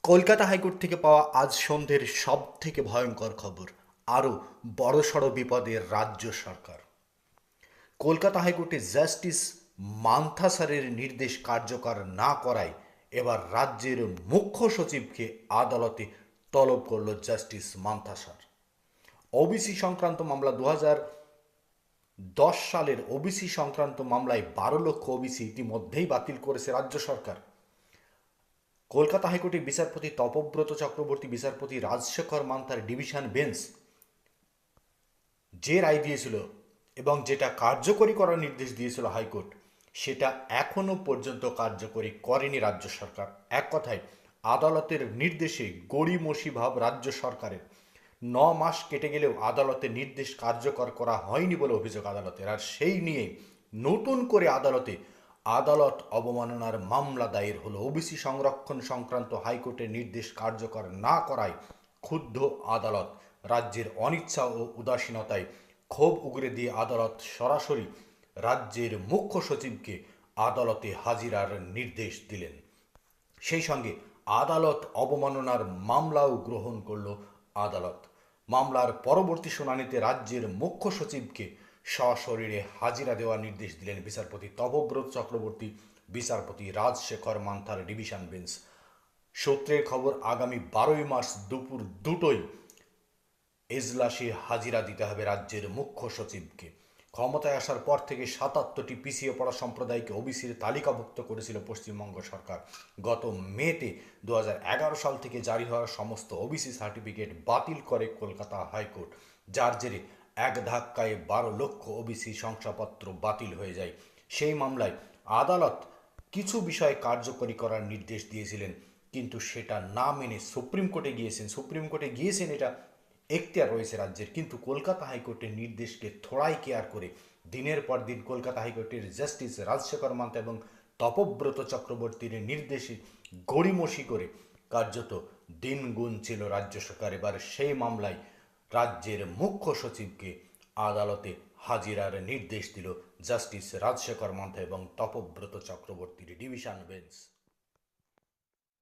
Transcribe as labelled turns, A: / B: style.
A: Kolkata high court থেকে পাওয়া আজ সন্ধ্যের সবথেকে ভয়ঙ্কর খবর। আরও বড়সড় বিপদে রাজ্য সরকার। কলকাতা হাইকোর্টে জাস্টিস মান্থা স্যারের নির্দেশ কার্যকর না করায় এবার রাজ্যের মুখ্য সচিবকে আদালতে তলব করল জাস্টিস মান্থা স্যার। ওবিসি সংক্রান্ত মামলা 2010 সালের ওবিসি সংক্রান্ত মামলায় 12 লক্ষ ওবিসি ইতিমধ্যেই বাতিল করেছে রাজ্য সরকার। কলকাতা হাইকোর্টের বিচারপতি তপব্রত চক্রবর্তী, বিচারপতি রাজশেখর মান্থার ডিভিশন বেঞ্চ যে রায় দিয়েছিল এবং যেটা কার্যকরী করার নির্দেশ দিয়েছিল হাইকোর্ট, সেটা এখনো পর্যন্ত কার্যকরী করেনি রাজ্য সরকার। এক কথায় আদালতের নির্দেশে গড়িমসি ভাব রাজ্য সরকারের। 9 মাস কেটে গেলেও আদালতের নির্দেশ কার্যকর করা হয়নি বলে অভিযোগ আদালতের। আর সেই নিয়ে নতুন করে আদালত অবমাননার মামলা দায়ের হলো। ওবিসি সংরক্ষণ সংক্রান্ত হাইকোর্টের নির্দেশ কার্যকর না করায় ক্ষুব্ধ আদালত। রাজ্যের অনিচ্ছা ও উদাসীনতায় ক্ষোভ উগরে দিয়ে আদালত সরাসরি রাজ্যের মুখ্য সচিবকে আদালতে হাজিরার নির্দেশ দিলেন। সেই সঙ্গে আদালত অবমাননার মামলাও গ্রহণ করল আদালত। মামলার পরবর্তী শুনানিতে রাজ্যের মুখ্য সচিবকে সশরীরে হাজিরা দেওয়ার নির্দেশ দিলেন বিচারপতি তপব্রত চক্রবর্তী, বিচারপতি রাজশেখর মান্থার ডিভিশন বেঞ্চ। সূত্রের খবর, আগামী 12 মার্চ দুপুর 2টোয় এজলাসে হাজিরা দিতে হবে রাজ্যের মুখ্য সচিবকে। ক্ষমতায় আসার পর থেকে 77টি পিছিয়ে পড়া সম্প্রদায়কে ওবিসির তালিকাভুক্ত করেছিল পশ্চিমবঙ্গ সরকার। গত মেতে 2011 সাল থেকে জারি হওয়া সমস্ত ওবিসি সার্টিফিকেট বাতিল করে কলকাতা হাইকোর্ট, যার জেরে এক ধাক্কায় 12 লক্ষ ওবিসি শংসাপত্র বাতিল হয়ে যায়। সেই মামলায় আদালত কিছু বিষয় কার্যকরী করার নির্দেশ দিয়েছিলেন, কিন্তু সেটা না মেনে সুপ্রিম কোর্টে গিয়েছেন এটা এখতিয়ার রয়েছে রাজ্যের। কিন্তু কলকাতা হাইকোর্টের নির্দেশকে থোড়াই কেয়ার করে দিনের পর দিন কলকাতা হাইকোর্টের জাস্টিস রাজশেখর মান্থা এবং তপব্রত চক্রবর্তীর নির্দেশে গড়িমসি করে কার্যত দিন গুনছিল রাজ্য সরকার। এবার সেই মামলায় রাজ্যের মুখ্য সচিবকে আদালতে হাজিরার নির্দেশ দিল জাস্টিস রাজশেখর মান্থা এবং তপব্রত চক্রবর্তীর ডিভিশন বেঞ্চ।